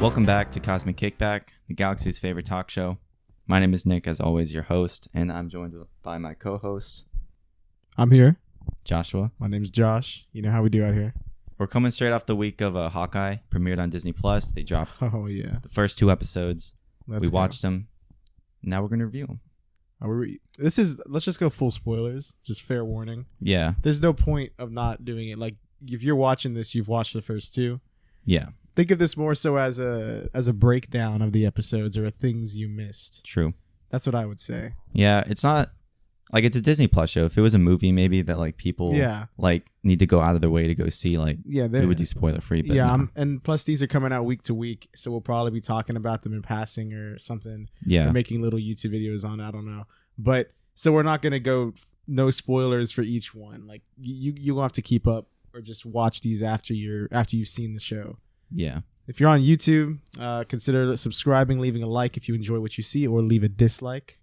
Welcome back to Cosmic Kickback, the galaxy's favorite talk show. My name is Nick, as always, your host, and I'm joined by my co-host, I'm here. Joshua. My name's Josh. You know how we do out here. We're coming straight off the week of Hawkeye, premiered on Disney Plus. They dropped the first 2 episodes. Let's we watched them. Now we're going to review them. Let's just go full spoilers. Just fair warning. Yeah. There's no point of not doing it. Like, if you're watching this, you've watched the first 2. Yeah. Think of this more so as a breakdown of the episodes or things you missed. True. That's what I would say. Yeah, it's not like it's a Disney Plus show. If it was a movie, maybe that like people like need to go out of their way to go see, like it would be spoiler free. But yeah, and plus these are coming out week to week, so we'll probably be talking about them in passing or something. Yeah, or making little YouTube videos on it. I don't know, but so we're not gonna go no spoilers for each one. Like you'll have to keep up or just watch these after you've seen the show. Yeah. If you're on YouTube, consider subscribing, leaving a like if you enjoy what you see, or leave a dislike.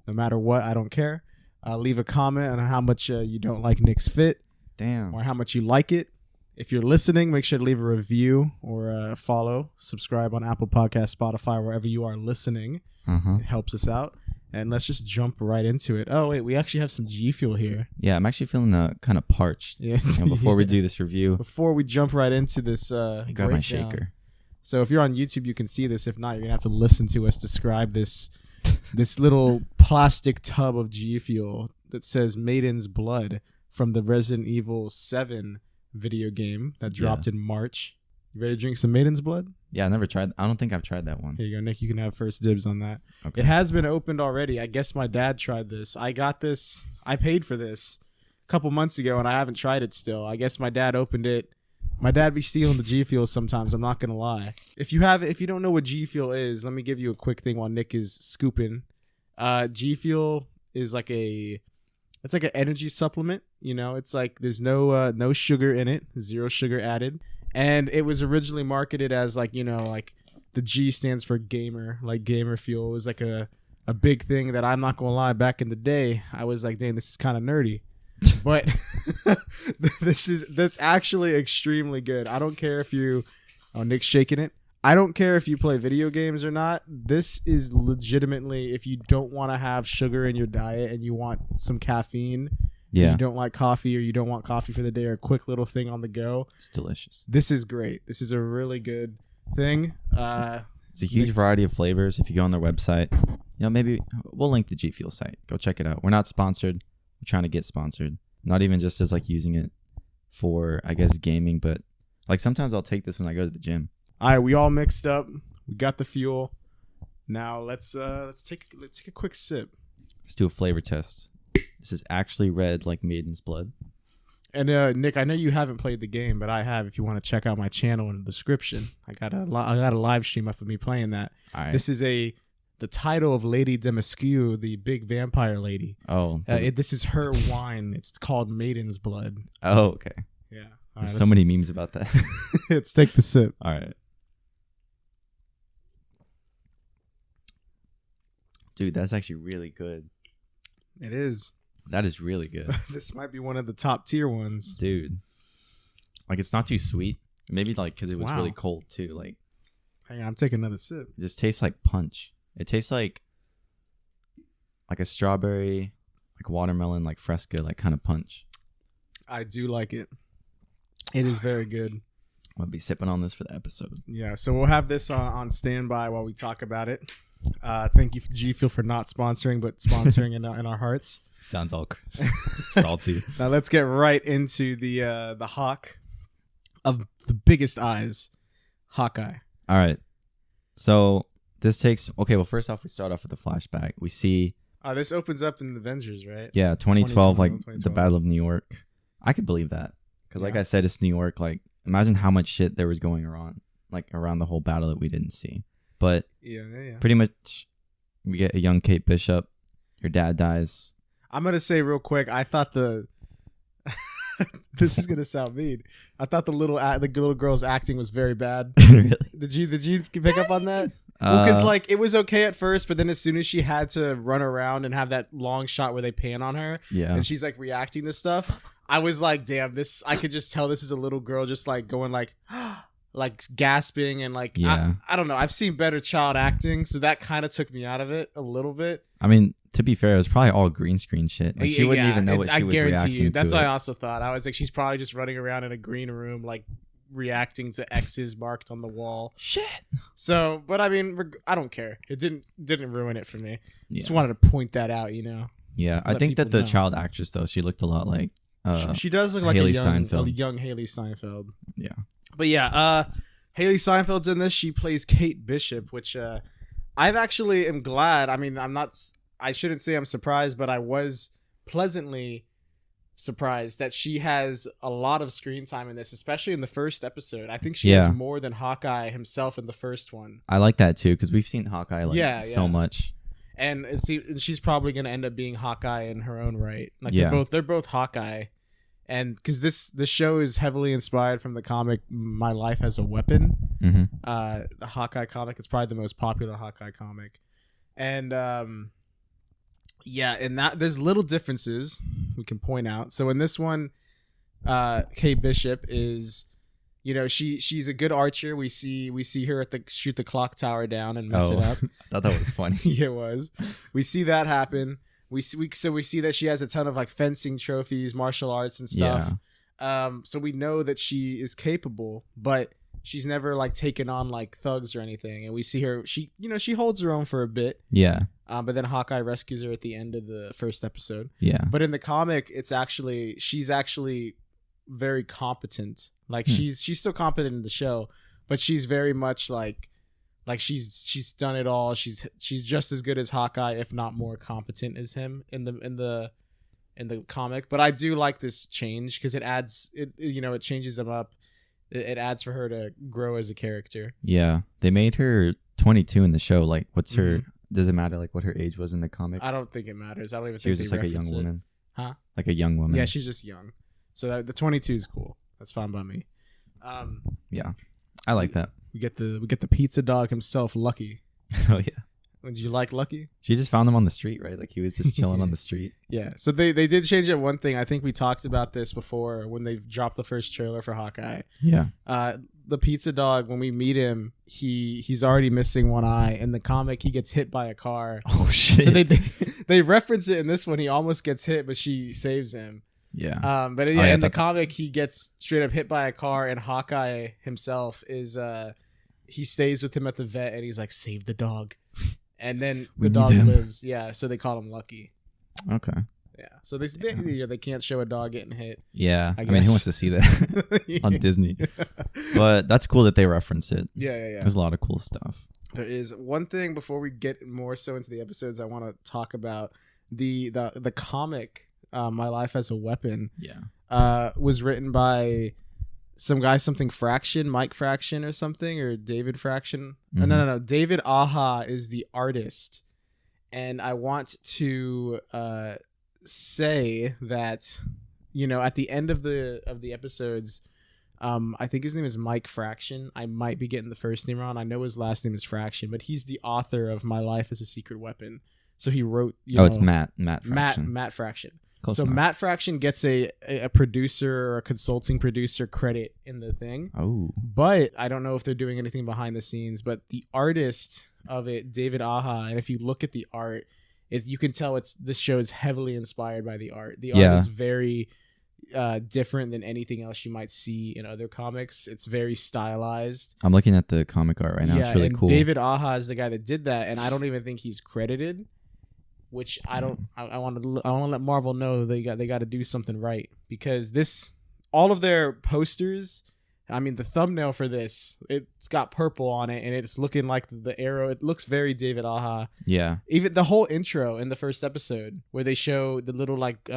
No matter what, I don't care. Leave a comment on how much you don't like Nick's fit. Damn. Or how much you like it. If you're listening, make sure to leave a review or follow. Subscribe on Apple Podcasts, Spotify, wherever you are listening. It helps us out. And let's just jump right into it. Oh, wait, we actually have some Gfuel here. Yeah, I'm actually feeling kind of parched. Yeah. Before we do this review. Before we jump right into this grab my shaker. So if you're on YouTube, you can see this. If not, you're going to have to listen to us describe this little plastic tub of Gfuel that says Maiden's Blood from the Resident Evil 7 video game that dropped in March. You ready to drink some Maiden's Blood? Yeah, I never tried. I don't think I've tried that one. Here you go, Nick. You can have first dibs on that. Okay. It has been opened already. I guess my dad tried this. I got this. I paid for this a couple months ago, and I haven't tried it still. I guess my dad opened it. My dad be stealing the Gfuel sometimes. I'm not gonna lie. If you don't know what Gfuel is, let me give you a quick thing while Nick is scooping. Gfuel is it's like an energy supplement. You know, it's like there's no sugar in it, 0 sugar added. And it was originally marketed as like the G stands for gamer, like gamer fuel. It was like a big thing that I'm not going to lie. Back in the day, I was like, dang, this is kind of nerdy. But that's actually extremely good. I don't care if Nick's shaking it. I don't care if you play video games or not. This is legitimately, if you don't want to have sugar in your diet and you want some caffeine, you don't like coffee or you don't want coffee for the day or a quick little thing on the go. It's delicious. This is great. This is a really good thing. It's a huge variety of flavors. If you go on their website, maybe we'll link the Gfuel site. Go check it out. We're not sponsored. We're trying to get sponsored. Not even just as like using it for, I guess, gaming, but like sometimes I'll take this when I go to the gym. All right, we all mixed up. We got the fuel. Now let's take a quick sip. Let's do a flavor test. This is actually red like Maiden's Blood. And Nick, I know you haven't played the game, but I have. If you want to check out my channel in the description, I got a live stream up of me playing that. All right. This is the title of Lady Demascu, the big vampire lady. Oh. This is her wine. It's called Maiden's Blood. Oh, okay. Yeah. All right, so many memes about that. Let's take the sip. All right. Dude, that's actually really good. It is. That is really good. This might be one of the top tier ones. Dude. Like, it's not too sweet. Maybe, like, because it was really cold, too. Like, hang on, I'm taking another sip. It just tastes like punch. It tastes like a strawberry, like watermelon, like Fresca, like kind of punch. I do like it. It is very good. I'll be sipping on this for the episode. Yeah, so we'll have this on standby while we talk about it. Thank you, Gfuel, for not sponsoring, but sponsoring in our hearts. Sounds all salty. Now let's get right into the hawk of the biggest eyes, Hawkeye. All right. So this takes... Okay, well, first off, we start off with a flashback. We see... This opens up in the Avengers, right? Yeah, 2012, like the Battle of New York. I could believe that. Because like I said, it's New York. Like, imagine how much shit there was going around the whole battle that we didn't see. But pretty much we get a young Kate Bishop. Her dad dies. I'm going to say real quick, I thought this is going to sound mean. I thought the little girl's acting was very bad. Really? Did you pick up on that? Well, because like it was okay at first, but then as soon as she had to run around and have that long shot where they pan on her, and she's like reacting to stuff, I was like, damn, I could just tell this is a little girl just like going like, like gasping and like I don't know. I've seen better child acting, so that kind of took me out of it a little bit. I mean, to be fair, it was probably all green screen shit. Like, she wouldn't even know what she was reacting to. That's what I also thought. I was like, she's probably just running around in a green room, like reacting to X's marked on the wall. Shit. So, but I mean, I don't care. It didn't ruin it for me. Just wanted to point that out, you know. Yeah, I think that the child actress though, she looked a lot like. She does look like a young Haley Steinfeld. Yeah. But yeah, Haley Steinfeld's in this. She plays Kate Bishop, which I've actually am glad. I mean, I shouldn't say I'm surprised, but I was pleasantly surprised that she has a lot of screen time in this, especially in the first episode. I think she has more than Hawkeye himself in the first one. I like that too, because we've seen Hawkeye so much. And she's probably going to end up being Hawkeye in her own right. Like they're both Hawkeye. And because this show is heavily inspired from the comic My Life as a Weapon, the Hawkeye comic. It's probably the most popular Hawkeye comic, and and that there's little differences we can point out. So in this one, Kate Bishop is, you know, she's a good archer. We see her shoot the clock tower down and mess it up. I thought that was funny. Yeah, it was. We see that happen. We see that she has a ton of like fencing trophies, martial arts and stuff. Yeah. So we know that she is capable, but she's never like taken on like thugs or anything. And we see her, she holds her own for a bit. Yeah. But then Hawkeye rescues her at the end of the first episode. Yeah. But in the comic, she's actually very competent. Like she's still competent in the show, but she's very much like she's done it all. She's just as good as Hawkeye, if not more competent as him in the comic. But I do like this change because it changes them up. It adds for her to grow as a character. Yeah, they made her 22 in the show. Like, what's her? Does it matter like what her age was in the comic? I don't think it matters. I don't even think she was just like a young woman. Huh? Like a young woman. Yeah, she's just young. So the 22 is cool. That's fine by me. Yeah, I like that. We get the pizza dog himself, Lucky. Oh yeah. Did you like Lucky? She just found him on the street, right? Like he was just chilling on the street. Yeah. So they did change it one thing. I think we talked about this before when they dropped the first trailer for Hawkeye. Yeah. The pizza dog, when we meet him, he's already missing one eye. In the comic, he gets hit by a car. Oh shit. So they reference it in this one. He almost gets hit, but she saves him. Yeah. But in the comic, he gets straight up hit by a car, and Hawkeye himself is he stays with him at the vet, and he's like, save the dog. And then the dog lives. Yeah, so they call him Lucky. Okay. Yeah. So they can't show a dog getting hit. Yeah. I mean, who wants to see that on Disney? But that's cool that they reference it. Yeah. There's a lot of cool stuff. There is one thing before we get more so into the episodes I want to talk about. The comic, My Life as a Weapon. Yeah. Was written by some guy, Mike Fraction or something, or David Fraction. Mm-hmm. No. David Aja is the artist. And I want to say that, you know, at the end of the episodes, I think his name is Mike Fraction. I might be getting the first name wrong. I know his last name is Fraction, but he's the author of My Life as a Secret Weapon. So he wrote. It's Matt Fraction. Matt Fraction. Close enough. Matt Fraction gets a producer or a consulting producer credit in the thing. Oh. But I don't know if they're doing anything behind the scenes. But the artist of it, David Aja, and if you look at the art, you can tell this show is heavily inspired by the art. The art is very different than anything else you might see in other comics. It's very stylized. I'm looking at the comic art right now. It's really cool. David Aja is the guy that did that, and I don't even think he's credited. Which I want to let Marvel know they got to do something right, because all of their posters, I mean the thumbnail for this, it's got purple on it and it's looking like the arrow. It looks very David Aja. Yeah. Even the whole intro in the first episode where they show the little like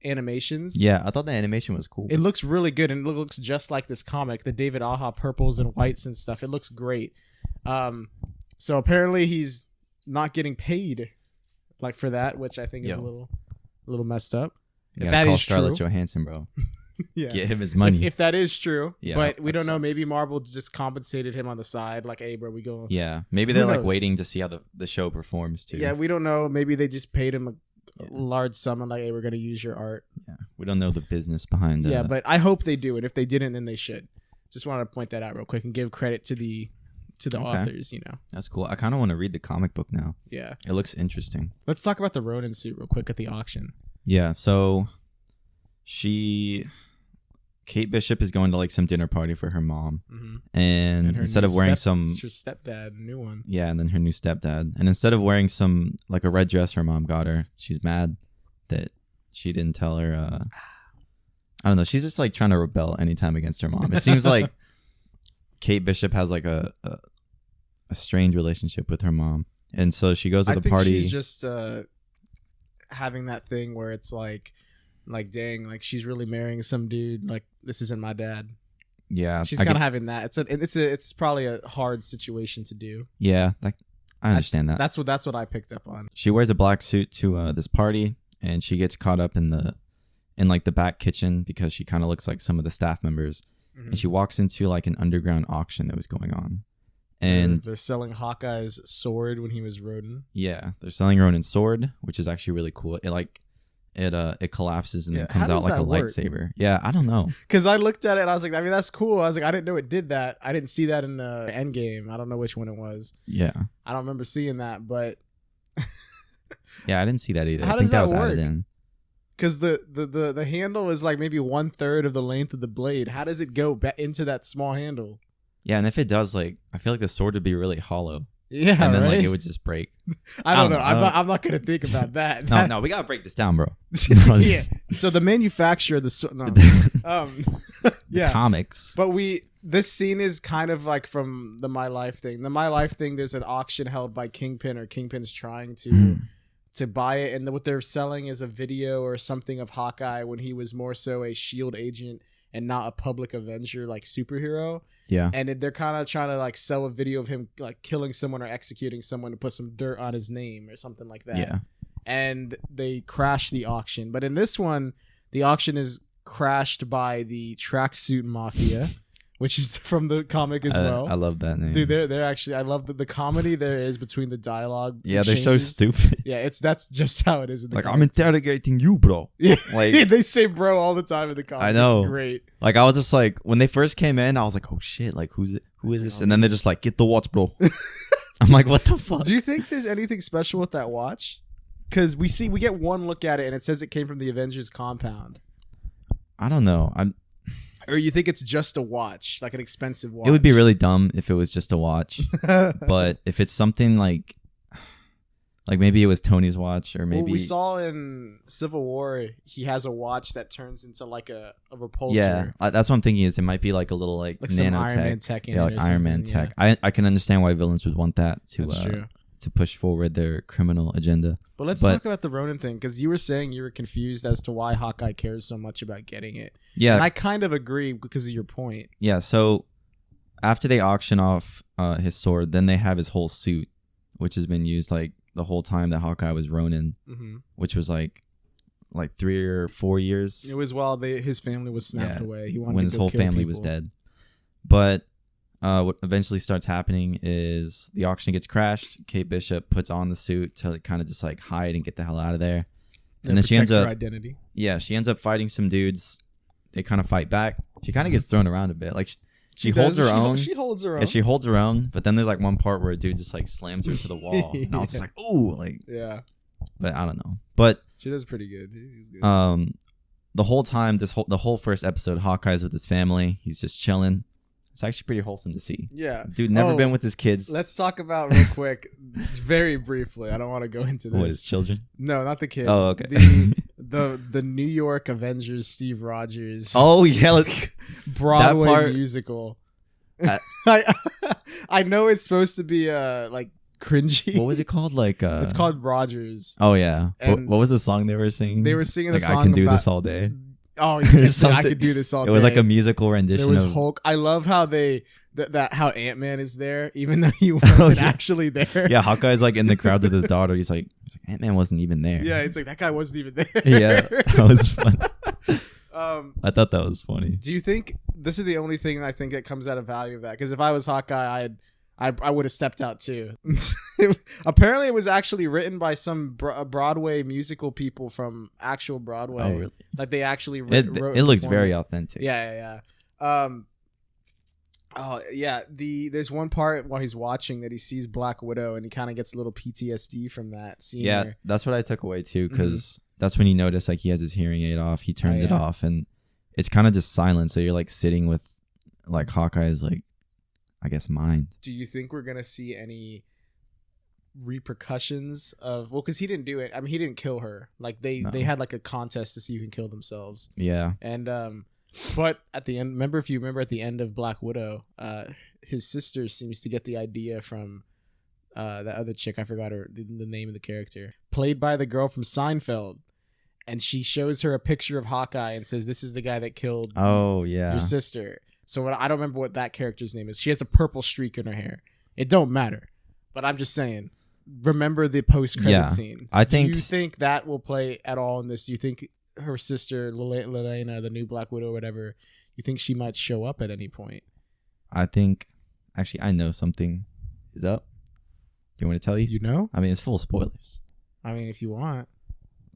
animations. Yeah, I thought the animation was cool. It looks really good and it looks just like this comic, the David Aja purples and whites and stuff. It looks great. So apparently he's not getting paid like for that, which I think is a little messed up. If that is true, Scarlett Johansson, bro. Yeah, get him his money. If that is true, but we don't know. Maybe Marvel just compensated him on the side, like, "Hey, bro, we go." Yeah, maybe they're like waiting to see how the show performs too. Yeah, we don't know. Maybe they just paid him a large sum and like, "Hey, we're gonna use your art." Yeah, we don't know the business behind that. Yeah, but I hope they do it. If they didn't, then they should. Just wanted to point that out real quick and give credit to the authors, That's cool. I kind of want to read the comic book now. Yeah. It looks interesting. Let's talk about the Ronin suit real quick at the auction. Yeah, so Kate Bishop is going to like some dinner party for her mom. Mm-hmm. And instead of wearing it's her stepdad, new one. Yeah, and then her new stepdad. And instead of wearing some like a red dress her mom got her, she's mad that she didn't tell her I don't know, she's just like trying to rebel anytime against her mom. It seems like Kate Bishop has like a strained relationship with her mom. And so she goes to the party. She's just having that thing where it's like dang, like she's really marrying some dude, like this isn't my dad. Yeah, she's kind of having that. It's probably a hard situation to do. Yeah, I understand that. That's what I picked up on. She wears a black suit to this party, and she gets caught up in the back kitchen because she kind of looks like some of the staff members. Mm-hmm. And she walks into like an underground auction that was going on. And they're selling Hawkeye's sword when he was Ronin. Yeah, they're selling Ronin's sword, which is actually really cool. It collapses and then comes out like a lightsaber. Yeah, I don't know. Because I looked at it and I was like, I mean, that's cool. I was like, I didn't know it did that. I didn't see that in the Endgame. I don't know which one it was. Yeah. I don't remember seeing that, but yeah, I didn't see that either. How does that work? Because the handle is like maybe 1/3 of the length of the blade. How does it go into that small handle? Yeah, and if it does, like, I feel like the sword would be really hollow. Yeah, and then right? like it would just break. I don't know. I'm not gonna think about that. No, we gotta break this down, bro. Yeah. So the manufacturer of the sword. No. Yeah. The comics. But this scene is kind of like from the My Life thing. The My Life thing. There's an auction held by Kingpin, or Kingpin's trying to buy it, and what they're selling is a video or something of Hawkeye when he was more so a S.H.I.E.L.D. agent and not a public Avenger like superhero. Yeah. And they're kind of trying to like sell a video of him like killing someone or executing someone to put some dirt on his name or something like that. Yeah. And they crash the auction. But in this one, the auction is crashed by the Tracksuit Mafia, which is from the comic as well. I love that name. Dude, they're actually, I love the comedy there is between the dialogue. Yeah, they're so stupid. Yeah, that's just how it is in the like, comics. I'm interrogating you, bro. Yeah, like they say bro all the time in the comics. I know. It's great. Like, I was just like, when they first came in, I was like, oh shit, like who is this? And then they're just like, get the watch, bro. I'm like, what the fuck? Do you think there's anything special with that watch? Because we get one look at it and it says it came from the Avengers compound. I don't know. Or you think it's just a watch, like an expensive watch? It would be really dumb if it was just a watch. But if it's something like maybe it was Tony's watch, or maybe... Well, we saw in Civil War, he has a watch that turns into like a repulsor. Yeah, that's what I'm thinking, is it might be like a little like nanotech. Some Iron Man tech in it. Yeah, like Iron Man tech. I can understand why villains would want that to push forward their criminal agenda. But let's talk about the Ronin thing, because you were saying you were confused as to why Hawkeye cares so much about getting it. Yeah. And I kind of agree because of your point. Yeah, so after they auction off his sword, then they have his whole suit, which has been used like the whole time that Hawkeye was Ronin, which was like 3 or 4 years. It was while his family was snapped away. He wanted when to his whole family was dead. But what eventually starts happening is the auction gets crashed. Kate Bishop puts on the suit to kind of just like hide and get the hell out of there. And then she ends up her identity. Yeah, she ends up fighting some dudes. They kind of fight back. She kind of gets thrown around a bit. Like she holds her own. She holds her own. Yeah, she holds her own. But then there's like one part where a dude just like slams her to the wall, and I was just like, ooh, like yeah. But I don't know. But she does pretty good. He's good. The whole time, the whole first episode, Hawkeye's with his family. He's just chilling. It's actually pretty wholesome to see. Yeah. Dude never been with his kids. Let's talk about real quick, very briefly. I don't want to go into this. What, his children? No, not the kids. Oh, okay. The New York Avengers Steve Rogers. Oh, yeah. Broadway musical. I know it's supposed to be like cringy. What was it called? Like it's called Rogers. Oh yeah. What was the song they were singing? They were singing like, the song I can do this all day. Oh, I could do this all day. It was like a musical rendition. There was Hulk. I love how how Ant-Man is there, even though he wasn't actually there. Yeah, Hawkeye's like in the crowd with his daughter. He's like Ant-Man wasn't even there. Yeah, it's like that guy wasn't even there. Yeah, that was fun. I thought that was funny. Do you think this is the only thing I think that comes out of value of that? Because if I was Hawkeye, I would have stepped out too. Apparently, it was actually written by some Broadway musical people from actual Broadway. Oh, really? Like they actually wrote. It looks very authentic. Yeah. Oh yeah, there's one part while he's watching that he sees Black Widow and he kind of gets a little PTSD from that scene. Yeah, her. That's what I took away too, because that's when you notice like he has his hearing aid off. He turned it off, and it's kind of just silent. So you're like sitting with like Hawkeye's like, I guess, mind. Do you think we're gonna see any repercussions of because he didn't do it? I mean, he didn't kill her. Like they had like a contest to see who can kill themselves. Yeah, and but at the end, if you remember at the end of Black Widow, his sister seems to get the idea from that other chick. I forgot the name of the character, played by the girl from Seinfeld. And she shows her a picture of Hawkeye and says, "This is the guy that killed your sister." So I don't remember what that character's name is. She has a purple streak in her hair. It don't matter. But I'm just saying, remember the post-credit scene. So do you think that will play at all in this? Do you think her sister, Lelena, the new Black Widow or whatever, you think she might show up at any point? I think, actually, I know something is up. Do you want me to tell you? You know? I mean, it's full of spoilers. I mean, if you want.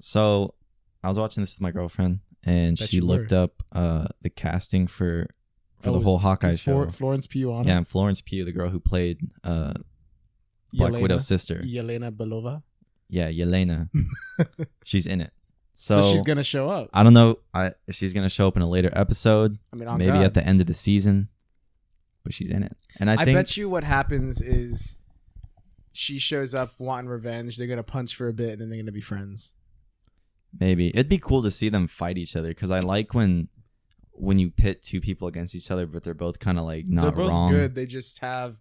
So I was watching this with my girlfriend, and she looked up the casting for the whole Hawkeye show. Florence Pugh on it? Yeah, and Florence Pugh, the girl who played Black Widow's sister. Yelena Belova? Yeah, Yelena. She's in it. So she's going to show up. I don't know if she's going to show up in a later episode. I mean, maybe at the end of the season. But she's in it. And I think, bet you what happens is she shows up wanting revenge. They're going to punch for a bit, and then they're going to be friends. Maybe. It'd be cool to see them fight each other, because I like when you pit two people against each other, but they're both kind of like not wrong. They're both good. They just have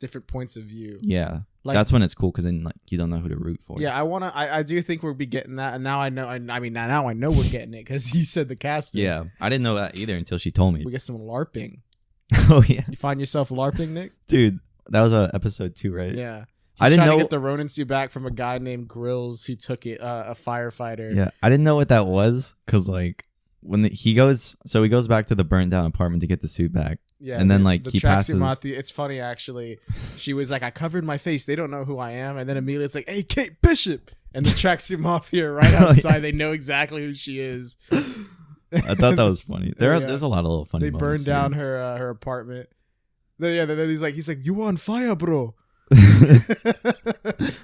different points of view. Yeah. Like, that's when it's cool, because then like you don't know who to root for. Yeah, I do think we'll be getting that, and now I know. Now I know we're getting it because you said the casting. Yeah, I didn't know that either until she told me. We get some LARPing. Oh yeah. You find yourself LARPing, Nick? Dude, that was episode 2, right? Yeah. I didn't know to get the Ronin suit back from a guy named Grills who took it, a firefighter. Yeah, I didn't know what that was, because like when he goes back to the burnt down apartment to get the suit back. Yeah, and then like he passes. It's funny actually. She was like, "I covered my face. They don't know who I am." And then immediately it's like, "Hey, Kate Bishop!" And the tracksuit mafia right outside. They know exactly who she is. I thought that was funny. There's a lot of little funny. They burned down her apartment. Then he's like, "You on fire, bro."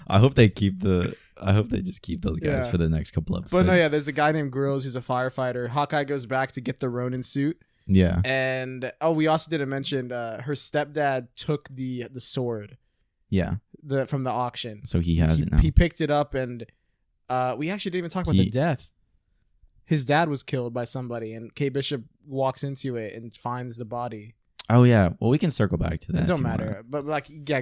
I hope they just keep those guys for the next couple episodes. But no, there's a guy named Grills who's a firefighter. Hawkeye goes back to get the Ronin suit. Yeah. And we also didn't mention her stepdad took the sword. Yeah. From the auction. So he has it now. He picked it up, and we actually didn't even talk about the death. His dad was killed by somebody, and Kate Bishop walks into it and finds the body. Oh yeah, well we can circle back to that. It don't matter, but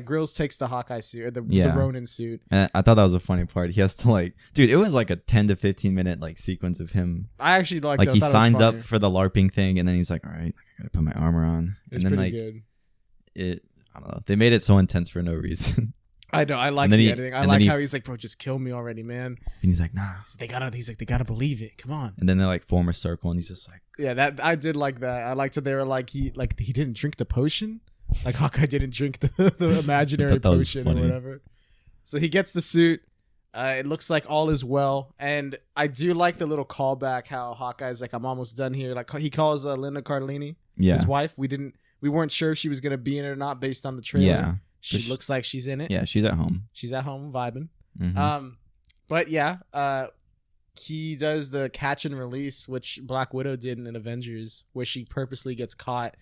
Grills takes the Hawkeye suit or the Ronin suit. And I thought that was a funny part. He has to dude, it was like a 10 to 15 minute sequence of him. I actually liked he signs up for the LARPing thing, and then he's like, all right, I gotta put my armor on. It's and then pretty good. I don't know. They made it so intense for no reason. I know. I like the editing. I like how he's like, bro, just kill me already, man. And he's like, nah. They gotta believe it. Come on. And then they form a circle, and he's just like, yeah, that I did like that. I liked that they were he didn't drink the potion. Like Hawkeye didn't drink the imaginary potion or whatever. So he gets the suit. It looks like all is well, and I do like the little callback how Hawkeye's like, I'm almost done here. Like he calls Linda Cardellini, his wife. We weren't sure if she was gonna be in it or not based on the trailer. Yeah. She looks like she's in it. Yeah, she's at home. She's at home vibing. Mm-hmm. But yeah, he does the catch and release, which Black Widow did in Avengers, where she purposely gets caught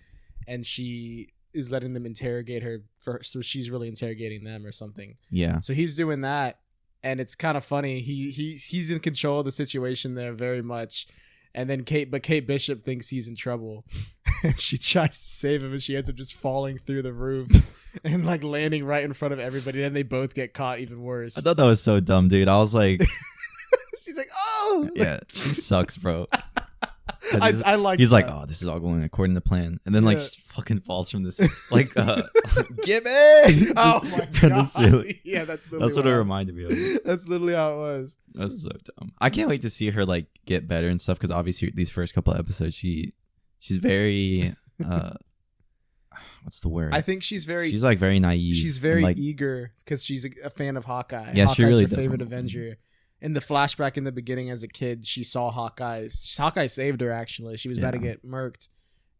and she is letting them interrogate her so she's really interrogating them or something. Yeah. So he's doing that, and it's kind of funny. He's in control of the situation there very much. And then Kate Bishop thinks he's in trouble, and she tries to save him, and she ends up just falling through the roof and landing right in front of everybody. And they both get caught even worse. I thought that was so dumb, dude. I was like, she's like, oh, yeah, she sucks, bro. I like. He's like, oh, this is all going according to plan, and then she fucking falls from this give me. Oh my god! Yeah, that's what it reminded me of. That's literally how it was. That's so dumb. I can't wait to see her get better and stuff, because obviously these first couple of episodes, she's very what's the word? I think she's very naive. She's very eager because she's a fan of Hawkeye. Yeah, Hawkeye's she really her does favorite Avenger. In the flashback in the beginning as a kid, she saw Hawkeye saved her, actually. She was about to get murked,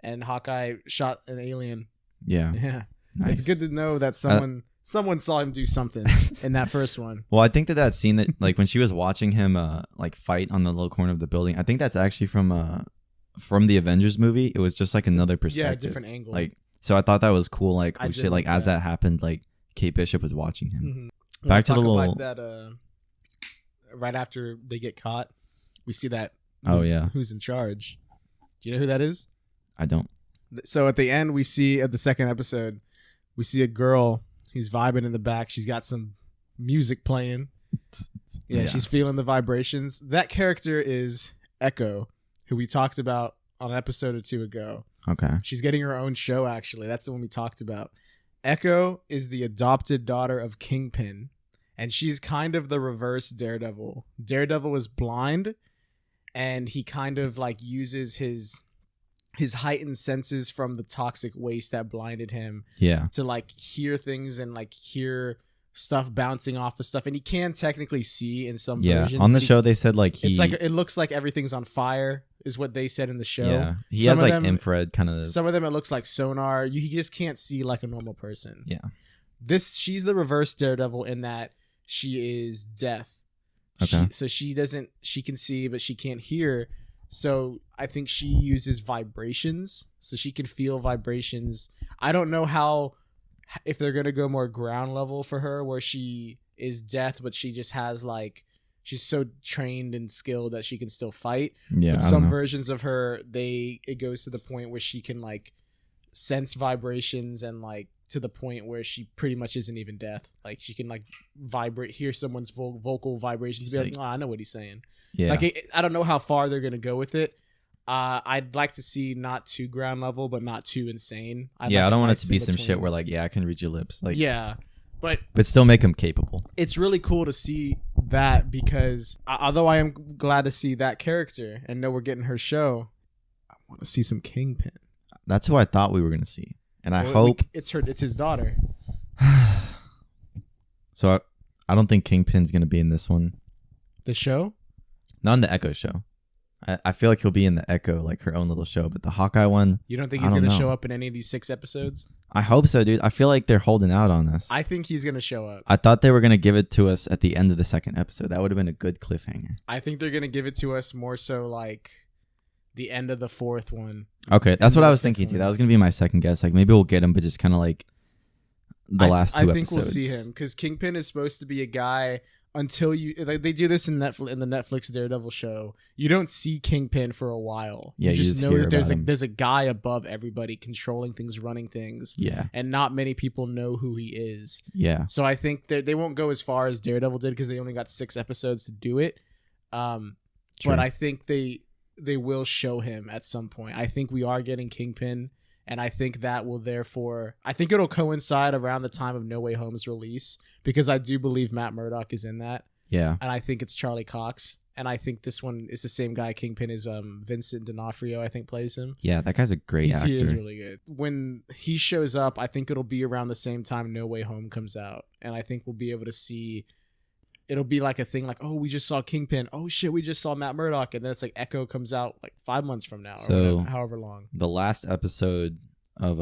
and Hawkeye shot an alien Yeah. Nice. It's good to know that someone saw him do something in that first one. Well, I think that scene that like when she was watching him like fight on the little corner of the building, I think that's actually from the Avengers movie. It was just like another perspective. Yeah, different angle. Like, so I thought that was cool. Like, oh shit, like as that happened, like Kate Bishop was watching him. Mm-hmm. Back to the little that right after they get caught, we see that who's in charge. Do you know who that is? I don't. So at the end, we see at the second episode, we see a girl who's vibing in the back. She's got some music playing. Yeah, she's feeling the vibrations. That character is Echo, who we talked about on an episode or two ago. Okay. She's getting her own show, actually. That's the one we talked about. Echo is the adopted daughter of Kingpin, and she's kind of the reverse Daredevil. Daredevil is blind, and he kind of like uses his heightened senses from the toxic waste that blinded him to like hear things and like hear stuff bouncing off of stuff, and he can technically see in some versions. On the show they said like it's like it looks like everything's on fire is what they said in the show. Yeah, he has like infrared kind of. Some of them it looks like sonar. You just can't see like a normal person. Yeah, she's the reverse Daredevil in that she is deaf. Okay, she can see but she can't hear. So I think she uses vibrations, so she can feel vibrations. I don't know if they're gonna go more ground level for her, where she is deaf, but she just has like she's so trained and skilled that she can still fight. Yeah, but some versions of her, it goes to the point where she can like sense vibrations and like to the point where she pretty much isn't even deaf. Like she can like hear someone's vocal vibrations, and be like, I know what he's saying. Yeah, like I don't know how far they're gonna go with it. I'd like to see not too ground level, but not too insane. I don't want it to be some shit where like, I can read your lips. Like, but still make him capable. It's really cool to see that because although I am glad to see that character and know we're getting her show, I want to see some Kingpin. That's who I thought we were gonna see, and I hope it's his daughter. So I don't think Kingpin's gonna be in this one. The show? Not in the Echo show. I feel like he'll be in the Echo, like her own little show, but the Hawkeye one. You don't think he's going to show up in any of these 6 episodes? I hope so, dude. I feel like they're holding out on us. I think he's going to show up. I thought they were going to give it to us at the end of the second episode. That would have been a good cliffhanger. I think they're going to give it to us more so like the end of the 4th one. Okay, that's what I was thinking too. That was going to be my second guess. Like maybe we'll get him, but just kind of like the last 2 episodes. I think we'll see him because Kingpin is supposed to be a guy until they do this in the Netflix Daredevil show. You don't see Kingpin for a while. Yeah, you just know that there's a guy above everybody controlling things, running things. Yeah, and not many people know who he is. Yeah, so I think that they won't go as far as Daredevil did because they only got 6 episodes to do it. But I think they will show him at some point. I think we are getting Kingpin. And I think that will it'll coincide around the time of No Way Home's release because I do believe Matt Murdock is in that. Yeah. And I think it's Charlie Cox. And I think this one is the same guy. Kingpin is Vincent D'Onofrio, I think, plays him. Yeah, that guy's a great actor. He is really good. When he shows up, I think it'll be around the same time No Way Home comes out. And I think we'll be able to see... It'll be like a thing like, oh, we just saw Kingpin. Oh, shit, we just saw Matt Murdock. And then it's like Echo comes out like 5 months from now or whatever, however long. The last episode of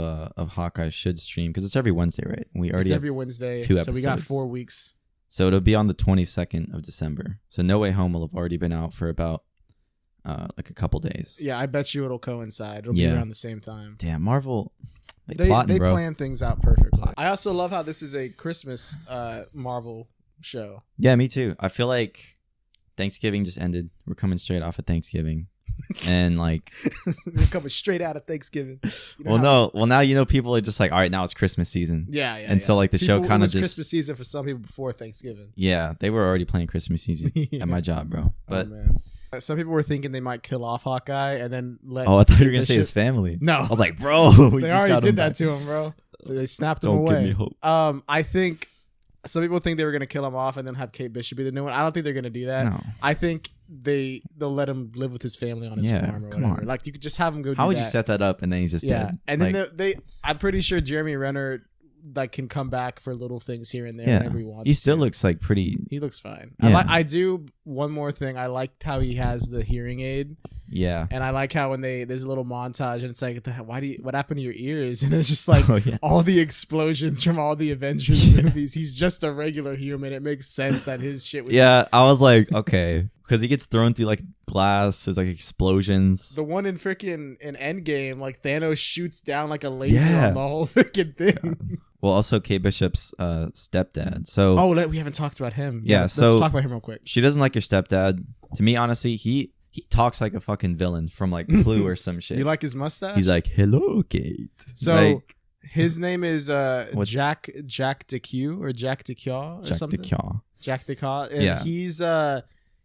Hawkeye should stream because it's every Wednesday, right? It's every Wednesday. 2 episodes. So we got 4 weeks. So it'll be on the 22nd of December. So No Way Home will have already been out for about like a couple days. Yeah, I bet you it'll coincide. It'll be around the same time. Damn, Marvel. They plan things out perfectly. I also love how this is a Christmas Marvel show. Yeah, me too. I feel like Thanksgiving just ended. We're coming straight off of Thanksgiving. And like we're coming straight out of Thanksgiving. Well, now people are just like, all right, now it's Christmas season. Yeah. And so like the show kind of just Christmas season for some people before Thanksgiving. Yeah, they were already playing Christmas season at my job, bro. But man. Some people were thinking they might kill off Hawkeye and then let. Oh, I thought you were gonna say his family. No, I was like, bro, they already did that to him, bro. They snapped him away. Don't give me hope. I think. Some people think they were going to kill him off and then have Kate Bishop be the new one. I don't think they're going to do that. No. I think they'll let him live with his family on his farm or whatever. On. Like you could just have him go do that. How would you set that up and then he's just dead? And then I'm pretty sure Jeremy Renner like can come back for little things here and there whenever he wants. He still looks like pretty. He looks fine. Yeah. I do one more thing. I liked how he has the hearing aid. Yeah. And I like how when there's a little montage and it's like, what happened to your ears? And it's just like all the explosions from all the Avengers movies. He's just a regular human. It makes sense that his shit would I was like, okay. Because he gets thrown through like glass, there's like explosions. The one in Endgame, like Thanos shoots down like a laser on the whole freaking thing. Yeah. Well, also Kate Bishop's stepdad. So we haven't talked about him. Yeah, let's talk about him real quick. She doesn't like your stepdad. To me, honestly, he talks like a fucking villain from like Clue or some shit. You like his mustache? He's like, "Hello, Kate." So like, his name is Jack DeQ or Jack DeQuaw or something. Jack DeQuaw. And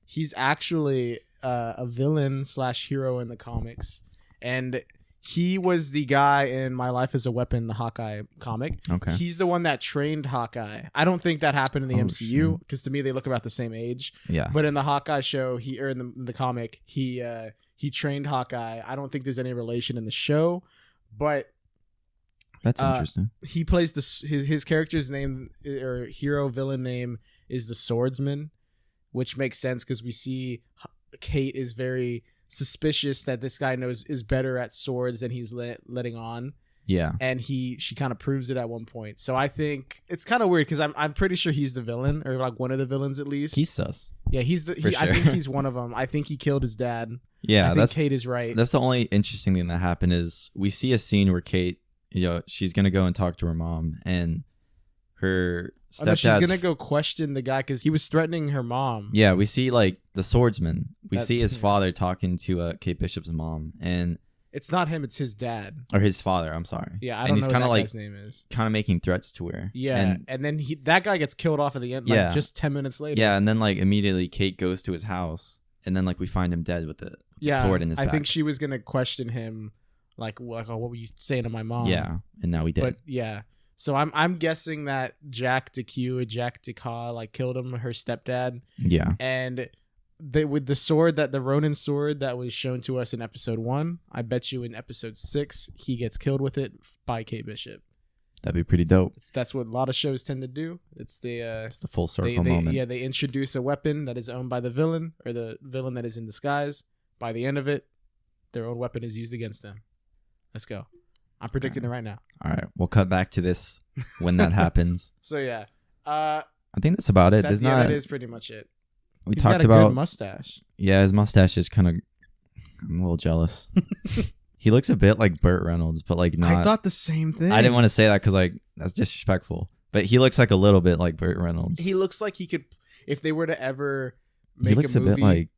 he's actually a villain / hero in the comics, and he was the guy in My Life as a Weapon, the Hawkeye comic. Okay. He's the one that trained Hawkeye. I don't think that happened in the MCU because to me they look about the same age. Yeah. But in the Hawkeye show, in the comic, he trained Hawkeye. I don't think there's any relation in the show, but that's interesting. He plays his character's name or hero villain name is the Swordsman, which makes sense because we see Kate is very suspicious that this guy is better at swords than he's letting on. Yeah. And she kind of proves it at one point. So I think it's kind of weird because I'm pretty sure he's the villain or like one of the villains at least. He's sus. Yeah, I think he's one of them. I think he killed his dad. Yeah, I think Kate is right. That's the only interesting thing that happened is we see a scene where Kate, she's gonna go and talk to her mom and her stepdad. She's gonna go question the guy because he was threatening her mom. Yeah, we see like the swordsman. We see his father talking to Kate Bishop's mom, and it's not him; it's his dad or his father. I'm sorry. Yeah, I don't know what that guy's name is. Kind of making threats to her. Yeah, and then that guy gets killed off at the end. Like, just 10 minutes later. Yeah, and then like immediately Kate goes to his house, and then like we find him dead with the sword in his back. I think she was gonna question him, like, what were you saying to my mom? Yeah, and now we did. But yeah. So I'm guessing that Jack DeQ or Jack DeQuaw like killed him, her stepdad. Yeah. And with the sword the Ronin sword that was shown to us in episode 1, I bet you in episode 6 he gets killed with it by Kate Bishop. That'd be pretty dope. That's what a lot of shows tend to do. It's the full circle moment. Yeah, they introduce a weapon that is owned by the villain or the villain that is in disguise. By the end of it, their own weapon is used against them. Let's go. I'm predicting it right now. All right, we'll cut back to this when that happens. So yeah, I think that's about it. That is pretty much it. He's talked about good mustache. Yeah, his mustache is kind of. I'm a little jealous. He looks a bit like Burt Reynolds, but like not. I thought the same thing. I didn't want to say that because like that's disrespectful. But he looks like a little bit like Burt Reynolds. He looks like he could, if they were to ever make a movie, bit like,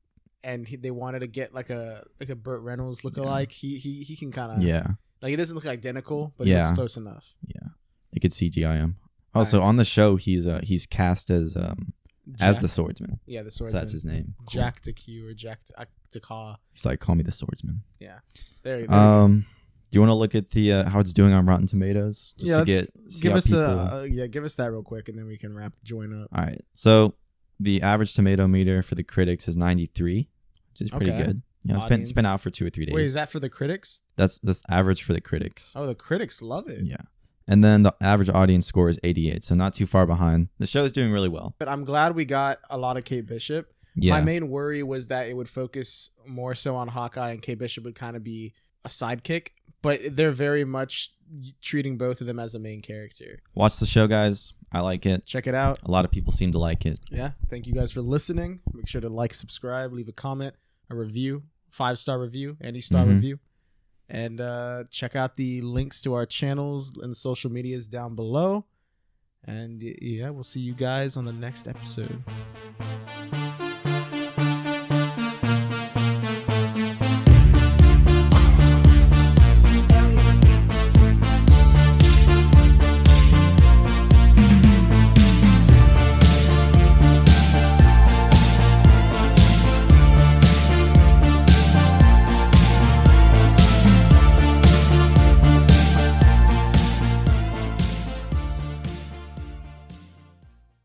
and they wanted to get like a Burt Reynolds lookalike. Yeah. He can kind of like he doesn't look identical, but he looks close enough. Yeah, they could CGI him. Also on the show, he's cast as the swordsman. Yeah, the swordsman. So that's his name. Cool. Jack DeQ or Jack DeQuaw. He's like, call me the swordsman. Yeah. There you go. Do you want to look at the how it's doing on Rotten Tomatoes? Just to give us that real quick, and then we can wrap the joint up. All right. So the average tomato meter for the critics is 93, which is pretty good. Yeah, it's been out for 2 or 3 days. Wait, is that for the critics? That's average for the critics. Oh, the critics love it. Yeah. And then the average audience score is 88, so not too far behind. The show is doing really well. But I'm glad we got a lot of Kate Bishop. Yeah. My main worry was that it would focus more so on Hawkeye and Kate Bishop would kind of be a sidekick. But they're very much treating both of them as a main character. Watch the show, guys. I like it. Check it out. A lot of people seem to like it. Yeah. Thank you guys for listening. Make sure to like, subscribe, leave a comment, a review, 5-star review, any star review. And check out the links to our channels and social medias down below. And yeah, we'll see you guys on the next episode.